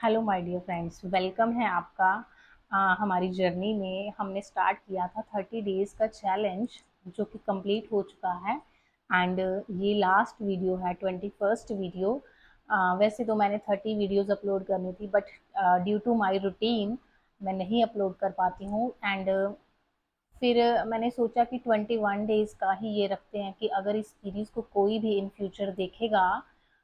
Hello my dear friends, welcome है आपका हमारी जर्नी में। हमने स्टार्ट किया था 30 डेज़ का चैलेंज जो कि कंप्लीट हो चुका है। एंड ये लास्ट वीडियो है, 21st वीडियो। वैसे तो मैंने 30 वीडियोस अपलोड करनी थी, but due to my routine मैं नहीं अपलोड कर पाती हूँ। एंड फिर मैंने सोचा कि 21 डेज़ का ही ये रखते हैं कि अगर इस सीरीज़ को कोई भी इन फ्यूचर देखेगा,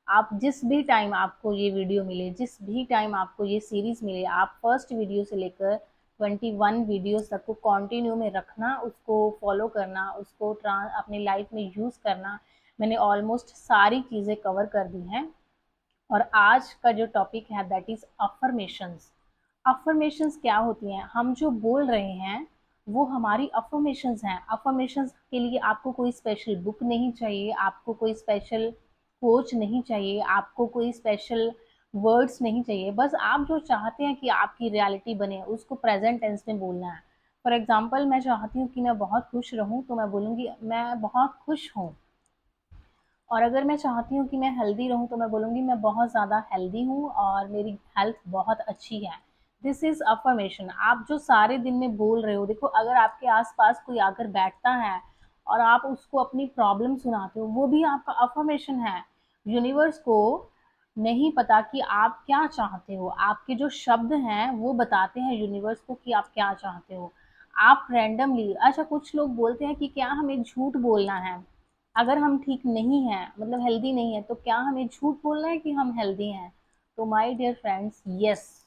आप जिस भी टाइम आपको ये वीडियो मिले, जिस भी टाइम आपको ये सीरीज़ मिले, आप फर्स्ट वीडियो से लेकर 21 वीडियोस तक को कंटिन्यू में रखना, उसको फॉलो करना, उसको अपनी लाइफ में यूज़ करना। मैंने ऑलमोस्ट सारी चीज़ें कवर कर दी हैं। और आज का जो टॉपिक है दैट इज़ अफर्मेशंस। अफर्मेशंस क्या होती हैं? हम जो बोल रहे हैं वो हमारी अफर्मेशंस हैं। अफर्मेशंस के लिए आपको कोई स्पेशल बुक नहीं चाहिए, आपको कोई स्पेशल कोच नहीं चाहिए, आपको कोई स्पेशल वर्ड्स नहीं चाहिए। बस आप जो चाहते हैं कि आपकी रियलिटी बने उसको प्रेजेंट टेंस में बोलना है। फॉर एग्जाम्पल, मैं चाहती हूँ कि मैं बहुत खुश रहूँ तो मैं बोलूँगी मैं बहुत खुश हूँ। और अगर मैं चाहती हूँ कि मैं हेल्दी रहूँ तो मैं बोलूँगी मैं बहुत ज़्यादा हेल्दी हूँ और मेरी हेल्थ बहुत अच्छी है। This is affirmation. आप जो सारे दिन में बोल रहे हो, देखो अगर आपके आसपास कोई आकर बैठता है और आप उसको अपनी प्रॉब्लम सुनाते हो, वो भी आपका अफर्मेशन है। यूनिवर्स को नहीं पता कि आप क्या चाहते हो, आपके जो शब्द हैं वो बताते हैं यूनिवर्स को कि आप क्या चाहते हो। आप रैंडमली, अच्छा कुछ लोग बोलते हैं कि क्या हमें झूठ बोलना है अगर हम ठीक नहीं हैं, मतलब हेल्दी नहीं है, तो क्या हमें झूठ बोलना है कि हम हेल्दी हैं? तो माय डियर फ्रेंड्स, यस,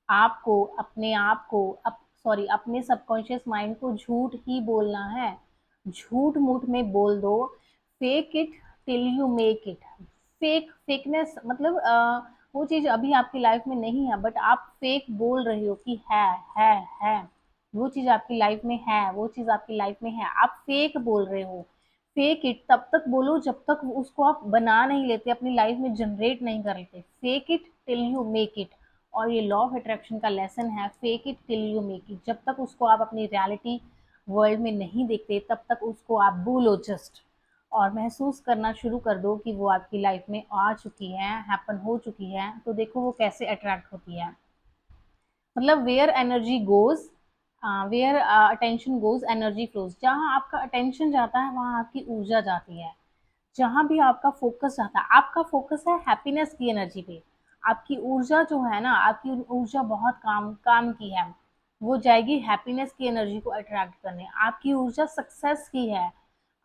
आपको अपने आप को सॉरी अपने सबकॉन्शियस माइंड को झूठ ही बोलना है। झूठ मूठ में बोल दो। Fake it till you make it. Fakeness मतलब वो चीज अभी आपकी लाइफ में नहीं है, बट आप फेक बोल रहे हो कि है। वो चीज आपकी लाइफ में है, वो चीज आपकी लाइफ में है, आप फेक बोल रहे हो। फेक इट तब तक बोलो जब तक उसको आप बना नहीं लेते, अपनी लाइफ में जनरेट नहीं कर लेते। Fake it till you make it. और ये लॉ ऑफ अट्रैक्शन का लेसन है, fake it till you make it. जब तक उसको आप अपनी रियलिटी वर्ल्ड में नहीं देखते तब तक उसको आप बोलो जस्ट, और महसूस करना शुरू कर दो कि वो आपकी लाइफ में आ चुकी है, हैपन हो चुकी है। तो देखो वो कैसे अट्रैक्ट होती है। मतलब where energy goes, where attention goes energy flows. जहाँ आपका अटेंशन जाता है वहाँ आपकी ऊर्जा जाती है। जहाँ भी आपका फोकस जाता है, आपका फोकस है हैप्पीनेस की एनर्जी पे। आपकी ऊर्जा जो है ना, आपकी ऊर्जा बहुत काम काम की है, वो जाएगी हैप्पीनेस की एनर्जी को अट्रैक्ट करने। आपकी ऊर्जा सक्सेस की है,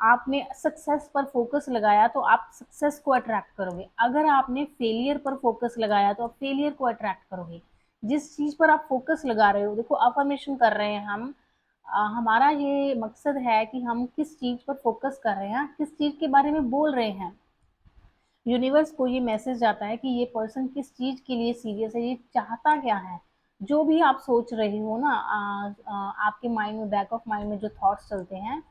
आपने सक्सेस पर फोकस लगाया तो आप सक्सेस को अट्रैक्ट करोगे। अगर आपने फेलियर पर फोकस लगाया तो आप फेलियर को अट्रैक्ट करोगे। जिस चीज पर आप फोकस लगा रहे हो, देखो अफर्मेशन कर रहे हैं हम, हमारा ये मकसद है कि हम किस चीज पर फोकस कर रहे हैं, किस चीज के बारे में बोल रहे हैं। यूनिवर्स को ये मैसेज जाता है कि ये पर्सन किस चीज के लिए सीरियस है, ये चाहता क्या है। जो भी आप सोच रहे हो ना, आपके माइंड में, बैक ऑफ माइंड में जो थॉट्स चलते हैं,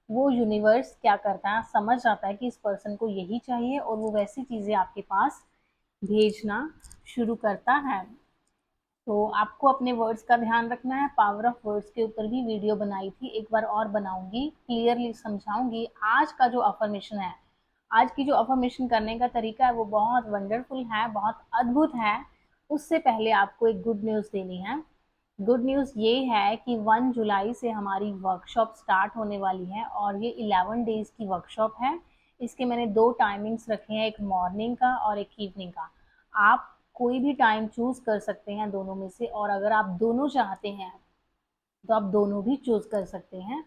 वो यूनिवर्स क्या करता है, समझ जाता है कि इस पर्सन को यही चाहिए, और वो वैसी चीजें आपके पास भेजना शुरू करता है। तो आपको अपने वर्ड्स का ध्यान रखना है। पावर ऑफ वर्ड्स के ऊपर भी वीडियो बनाई थी, एक बार और बनाऊंगी, क्लियरली समझाऊंगी। आज का जो अफर्मेशन है, आज की जो अफर्मेशन करने का तरीका है वो बहुत वंडरफुल है, बहुत अद्भुत है। उससे पहले आपको एक गुड न्यूज़ देनी है। गुड न्यूज़ ये है कि 1 जुलाई से हमारी वर्कशॉप स्टार्ट होने वाली है, और ये 11 डेज की वर्कशॉप है। इसके मैंने दो टाइमिंग्स रखे हैं, एक मॉर्निंग का और एक इवनिंग का। आप कोई भी टाइम चूज कर सकते हैं दोनों में से, और अगर आप दोनों चाहते हैं तो आप दोनों भी चूज कर सकते हैं।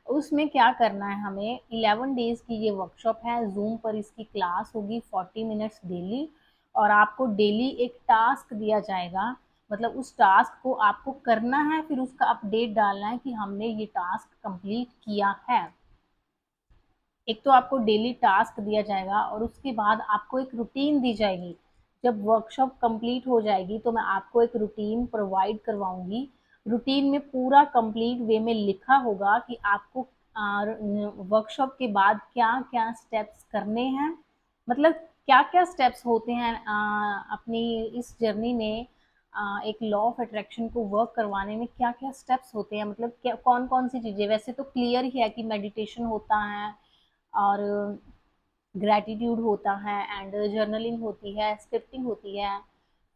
उसमें क्या करना है, हमें 11 डेज की ये वर्कशॉप है, जूम पर इसकी क्लास होगी 40 मिनट्स डेली। और आपको डेली एक टास्क दिया जाएगा, मतलब उस टास्क को आपको करना है, फिर उसका अपडेट डालना है कि हमने ये टास्क कंप्लीट किया है। एक तो आपको डेली टास्क दिया जाएगा, और उसके बाद आपको एक रूटीन दी जाएगी। जब वर्कशॉप कंप्लीट हो जाएगी तो मैं आपको एक रूटीन प्रोवाइड करवाऊंगी। रूटीन में पूरा कंप्लीट वे में लिखा होगा कि आपको वर्कशॉप के बाद क्या क्या स्टेप्स करने हैं, मतलब क्या क्या स्टेप्स होते हैं अपनी इस जर्नी में। एक लॉ ऑफ अट्रैक्शन को वर्क करवाने में क्या क्या स्टेप्स होते हैं, मतलब क्या कौन कौन सी चीज़ें। वैसे तो क्लियर ही है कि मेडिटेशन होता है, और ग्रैटिट्यूड होता है, एंड जर्नलिंग होती है, स्क्रिप्टिंग होती है,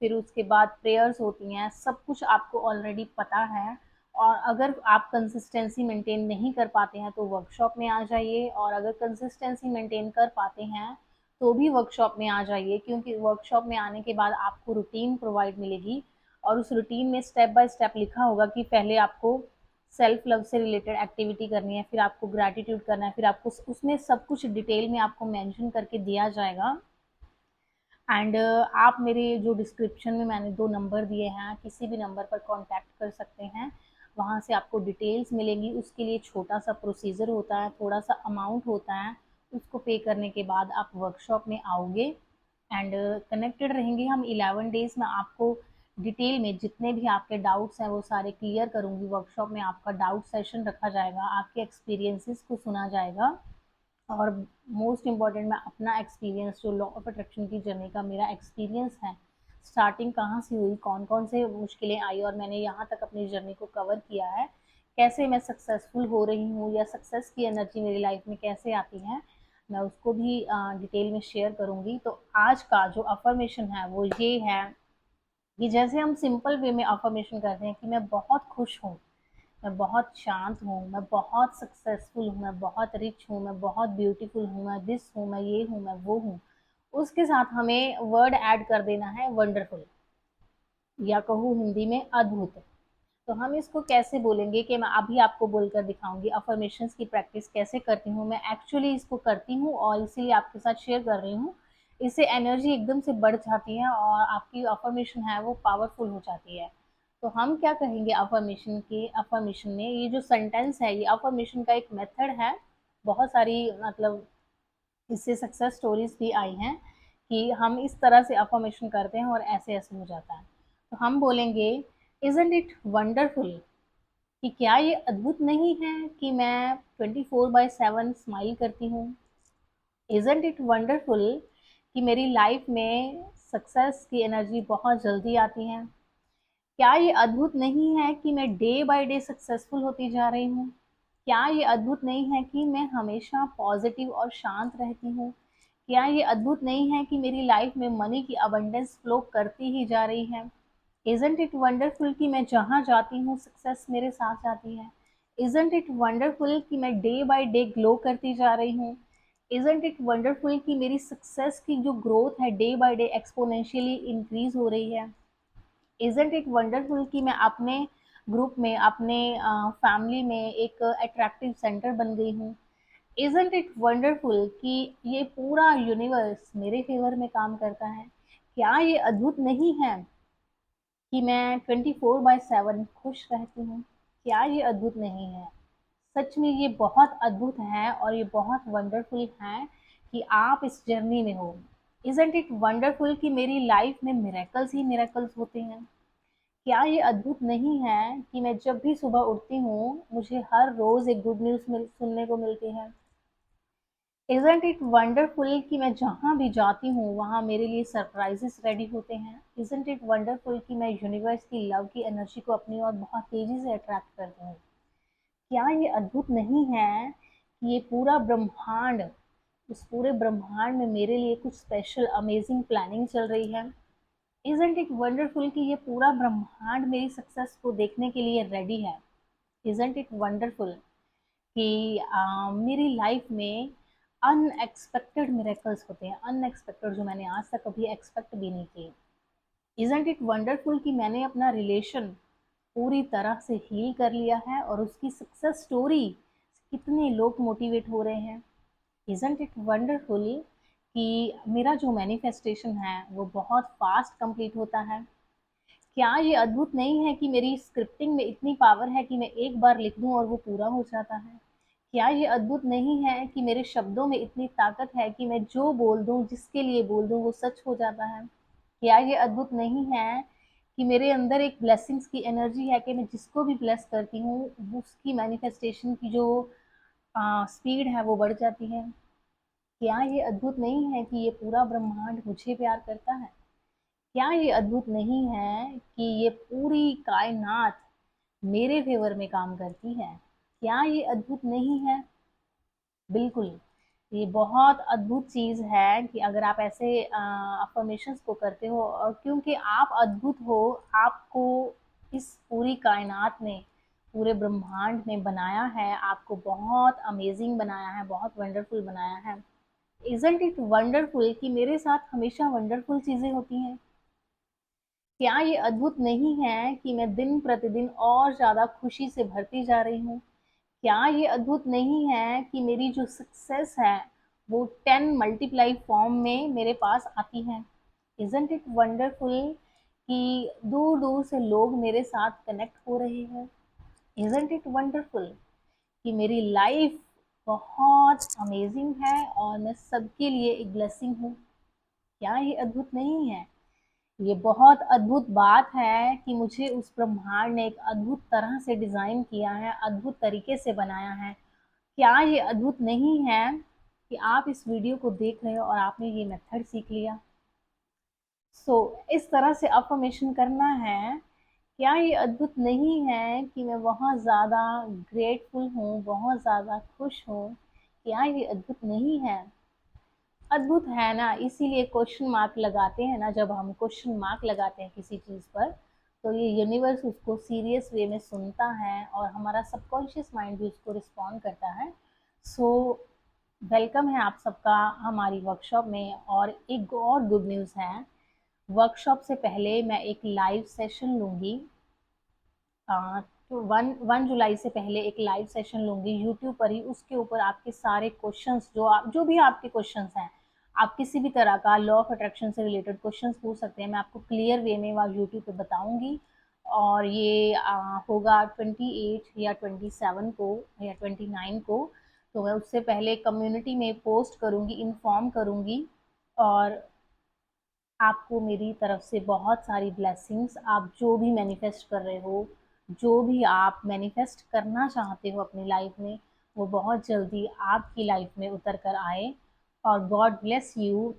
फिर उसके बाद प्रेयर्स होती हैं, सब कुछ आपको ऑलरेडी पता है। और अगर आप कंसिस्टेंसी मेंटेन नहीं कर पाते हैं तो वर्कशॉप में आ जाइए, और अगर कंसिस्टेंसी मेंटेन कर पाते हैं तो भी वर्कशॉप में आ जाइए, क्योंकि वर्कशॉप में आने के बाद आपको रूटीन प्रोवाइड मिलेगी, और उस रूटीन में स्टेप बाय स्टेप लिखा होगा कि पहले आपको सेल्फ लव से रिलेटेड एक्टिविटी करनी है, फिर आपको ग्रैटिट्यूड करना है, फिर आपको उसमें सब कुछ डिटेल में आपको मेंशन करके दिया जाएगा। एंड आप मेरे जो डिस्क्रिप्शन में मैंने 2 नंबर दिए हैं, किसी भी नंबर पर कॉन्टैक्ट कर सकते हैं, वहाँ से आपको डिटेल्स मिलेंगी। उसके लिए छोटा सा प्रोसीजर होता है, थोड़ा सा अमाउंट होता है, उसको पे करने के बाद आप वर्कशॉप में आओगे एंड कनेक्टेड रहेंगे। हम 11 डेज में आपको डिटेल में जितने भी आपके डाउट्स हैं वो सारे क्लियर करूँगी। वर्कशॉप में आपका डाउट सेशन रखा जाएगा, आपके एक्सपीरियंसेस को सुना जाएगा, और मोस्ट इम्पॉर्टेंट मैं अपना एक्सपीरियंस, जो लॉ ऑफ अट्रैक्शन की जर्नी का मेरा एक्सपीरियंस है, स्टार्टिंग कहाँ से हुई, कौन कौन से मुश्किलें आई और मैंने यहाँ तक अपनी जर्नी को कवर किया है, कैसे मैं सक्सेसफुल हो रही हूँ, या सक्सेस की एनर्जी मेरी लाइफ में कैसे आती है, मैं उसको भी डिटेल में शेयर करूँगी। तो आज का जो अफर्मेशन है वो ये है कि जैसे हम सिंपल वे में अफर्मेशन करते हैं कि मैं बहुत खुश हूँ, मैं बहुत शांत हूँ, मैं बहुत सक्सेसफुल हूँ, मैं बहुत रिच हूँ, मैं बहुत ब्यूटीफुल हूँ, मैं दिस हूँ, मैं ये हूँ, मैं वो हूँ, उसके साथ हमें वर्ड ऐड कर देना है वंडरफुल, या कहूँ हिंदी में अद्भुत। तो हम इसको कैसे बोलेंगे कि मैं अभी आपको बोलकर दिखाऊंगी अफर्मेशंस की प्रैक्टिस कैसे करती हूँ। मैं एक्चुअली इसको करती हूँ और इसीलिए आपके साथ शेयर कर रही हूँ। इससे एनर्जी एकदम से बढ़ जाती है और आपकी अफर्मेशन है वो पावरफुल हो जाती है। तो हम क्या कहेंगे अफर्मेशन में, ये जो सेंटेंस है ये अफर्मेशन का एक मेथड है। बहुत सारी मतलब इससे सक्सेस स्टोरीज भी आई हैं कि हम इस तरह से अफर्मेशन करते हैं और ऐसे ऐसे हो जाता है। तो हम बोलेंगे, इजंट इट वंडरफुल, कि क्या ये अद्भुत नहीं है कि मैं 24/7 स्माइल करती हूँ। इजंट इट वंडरफुल कि मेरी लाइफ में सक्सेस की एनर्जी बहुत जल्दी आती है। क्या ये अद्भुत नहीं है कि मैं डे बाय डे सक्सेसफुल होती जा रही हूँ। क्या ये अद्भुत नहीं है कि मैं हमेशा पॉजिटिव और शांत रहती हूँ। क्या ये अद्भुत नहीं है कि मेरी लाइफ में मनी की अबंडेंस फ्लो करती ही जा रही है। इजंट इट वंडरफुल कि मैं जहाँ जाती हूँ सक्सेस मेरे साथ जाती है। इजंट इट वंडरफुल कि मैं डे बाय डे ग्लो करती जा रही हूँ। इजंट इट वंडरफुल कि मेरी सक्सेस की जो ग्रोथ है day by day exponentially increase हो रही है। इजंट इट वंडरफुल कि मैं अपने ग्रुप में, अपने फैमिली में एक अट्रैक्टिव सेंटर बन गई हूँ। इजंट इट वंडरफुल कि ये पूरा यूनिवर्स मेरे फेवर में काम करता है। क्या ये अद्भुत नहीं है कि मैं 24/7 खुश रहती हूँ। क्या ये अद्भुत नहीं है। सच में ये बहुत अद्भुत है और ये बहुत वंडरफुल है कि आप इस जर्नी में हो। इजंट इट वंडरफुल कि मेरी लाइफ में मिरेकल्स ही मिरेकल्स होते हैं। क्या ये अद्भुत नहीं है कि मैं जब भी सुबह उठती हूँ मुझे हर रोज एक गुड न्यूज सुनने को मिलती है। इजंट इट वंडरफुल कि मैं जहाँ भी जाती हूँ वहाँ मेरे लिए सरप्राइजेस रेडी होते हैं। इजंट इट वंडरफुल कि मैं यूनिवर्स की लव की एनर्जी को अपनी ओर बहुत तेजी से अट्रैक्ट करती हूँ। क्या ये अद्भुत नहीं है कि ये पूरा ब्रह्मांड, उस पूरे ब्रह्मांड में मेरे लिए कुछ स्पेशल अमेजिंग प्लानिंग चल रही है। इजंट इट वंडरफुल कि ये पूरा ब्रह्मांड मेरी सक्सेस को देखने के लिए रेडी है। इजंट इट वंडरफुल कि मेरी लाइफ में अनएक्सपेक्टेड मिरेकल्स होते हैं, अनएक्सपेक्टेड जो मैंने आज तक कभी एक्सपेक्ट भी नहीं किए। इजंट इट वंडरफुल कि मैंने अपना रिलेशन पूरी तरह से हील कर लिया है और उसकी सक्सेस स्टोरी कितने लोग मोटिवेट हो रहे हैं। इजंट इट वंडरफुल कि मेरा जो मैनिफेस्टेशन है वो बहुत फास्ट कंप्लीट होता है। क्या ये अद्भुत नहीं है कि मेरी स्क्रिप्टिंग में इतनी पावर है कि मैं एक बार लिख दूं और वो पूरा हो जाता है। क्या ये अद्भुत नहीं है कि मेरे शब्दों में इतनी ताकत है कि मैं जो बोल दूं, जिसके लिए बोल दूं, वो सच हो जाता है। क्या ये अद्भुत नहीं है कि मेरे अंदर एक ब्लेसिंग्स की एनर्जी है कि मैं जिसको भी ब्लेस करती हूँ उसकी मैनिफेस्टेशन की जो स्पीड है वो बढ़ जाती है। क्या ये अद्भुत नहीं है कि ये पूरा ब्रह्मांड मुझे प्यार करता है। क्या ये अद्भुत नहीं है कि ये पूरी कायनात मेरे फेवर में काम करती है। क्या ये अद्भुत नहीं है। बिल्कुल, ये बहुत अद्भुत चीज़ है कि अगर आप ऐसे अफ़र्मेशंस को करते हो, और क्योंकि आप अद्भुत हो, आपको इस पूरी कायनात ने, पूरे ब्रह्मांड ने बनाया है, आपको बहुत अमेजिंग बनाया है, बहुत वंडरफुल बनाया है। इज़न्ट इट वंडरफुल कि मेरे साथ हमेशा वंडरफुल चीज़ें होती हैं? क्या ये अद्भुत नहीं है कि मैं दिन प्रतिदिन और ज़्यादा खुशी से भरती जा रही हूँ? क्या ये अद्भुत नहीं है कि मेरी जो सक्सेस है वो 10 मल्टीप्लाई फॉर्म में मेरे पास आती है? इज़न्ट इट वंडरफुल कि दूर-दूर से लोग मेरे साथ कनेक्ट हो रहे हैं? इज़न्ट इट वंडरफुल कि मेरी लाइफ बहुत अमेजिंग है और मैं सबके लिए एक ब्लेसिंग हूँ? क्या ये अद्भुत नहीं है? ये बहुत अद्भुत बात है कि मुझे उस ब्रह्मांड ने एक अद्भुत तरह से डिज़ाइन किया है, अद्भुत तरीके से बनाया है। क्या ये अद्भुत नहीं है कि आप इस वीडियो को देख रहे हो और आपने ये मेथड सीख लिया? इस तरह से अफ़र्मेशन करना है। क्या ये अद्भुत नहीं है कि मैं बहुत ज़्यादा ग्रेटफुल हूँ, बहुत ज़्यादा खुश हूँ? क्या ये अद्भुत नहीं है? अद्भुत है ना, इसीलिए क्वेश्चन मार्क लगाते हैं ना, जब हम क्वेश्चन मार्क लगाते हैं किसी चीज़ पर, तो ये यूनिवर्स उसको सीरियस वे में सुनता है और हमारा सबकॉन्शियस माइंड भी उसको रिस्पॉन्ड करता है। सो वेलकम है आप सबका हमारी वर्कशॉप में। और एक और गुड न्यूज़ है, वर्कशॉप से पहले मैं एक लाइव सेशन लूँगी। तो 1 जुलाई से पहले एक लाइव सेशन लूँगी यूट्यूब पर ही। उसके ऊपर आपके सारे क्वेश्चंस जो भी आपके क्वेश्चंस हैं, आप किसी भी तरह का लॉ ऑफ अट्रैक्शन से रिलेटेड क्वेश्चंस पूछ सकते हैं, मैं आपको क्लियर वे में वहाँ यूट्यूब पे बताऊँगी। और ये होगा 28 या 27 को या 29 को। तो मैं उससे पहले कम्युनिटी में पोस्ट करूँगी, इन्फॉर्म करूँगी। और आपको मेरी तरफ से बहुत सारी ब्लेसिंग्स। आप जो भी मैनिफेस्ट कर रहे हो, जो भी आप मैनिफेस्ट करना चाहते हो अपनी लाइफ में, वो बहुत जल्दी आपकी लाइफ में उतर कर आए। और God bless you.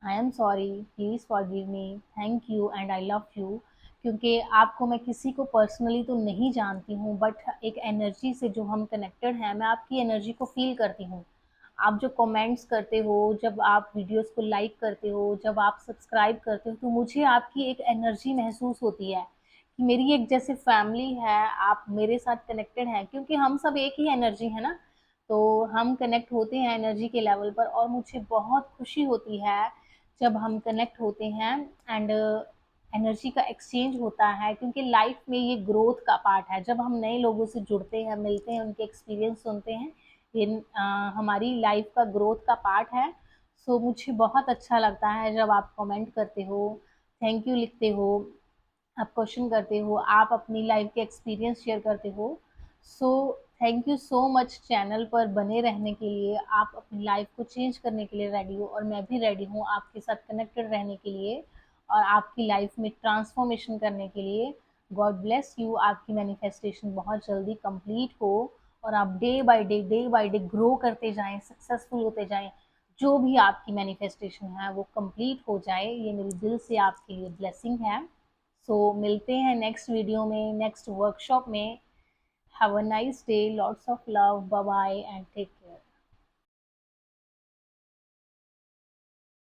I am sorry, please forgive me, thank you and I love you. क्योंकि आपको मैं किसी को पर्सनली तो नहीं जानती हूँ, बट एक एनर्जी से जो हम कनेक्टेड हैं, मैं आपकी एनर्जी को फ़ील करती हूँ। आप जो कमेंट्स करते हो, जब आप वीडियोस को लाइक करते हो, जब आप सब्सक्राइब करते हो, तो मुझे आपकी एक एनर्जी महसूस होती है कि मेरी एक जैसे फैमिली है, आप मेरे साथ कनेक्टेड हैं, क्योंकि हम सब एक ही एनर्जी है ना। तो हम कनेक्ट होते हैं एनर्जी के लेवल पर, और मुझे बहुत खुशी होती है जब हम कनेक्ट होते हैं एंड एनर्जी का एक्सचेंज होता है, क्योंकि लाइफ में ये ग्रोथ का पार्ट है। जब हम नए लोगों से जुड़ते हैं, मिलते हैं, उनके एक्सपीरियंस सुनते हैं, ये हमारी लाइफ का ग्रोथ का पार्ट है। मुझे बहुत अच्छा लगता है जब आप कमेंट करते हो, थैंक यू लिखते हो, आप क्वेश्चन करते हो, आप अपनी लाइफ के एक्सपीरियंस शेयर करते हो। So thank you so much channel पर बने रहने के लिए। आप अपनी लाइफ को चेंज करने के लिए रेडी हो, और मैं भी रेडी हूँ आपके साथ कनेक्टेड रहने के लिए और आपकी लाइफ में ट्रांसफॉर्मेशन करने के लिए। God bless you. आपकी मैनिफेस्टेशन बहुत जल्दी कंप्लीट हो और आप डे बाय डे ग्रो करते जाएं, सक्सेसफुल होते जाएं। जो भी आपकी मैनिफेस्टेशन है वो कंप्लीट हो जाए, ये मेरी दिल से आपके लिए ब्लेसिंग है। मिलते हैं नेक्स्ट वीडियो में, नेक्स्ट वर्कशॉप में। Have a nice day, lots of love, bye bye and take care.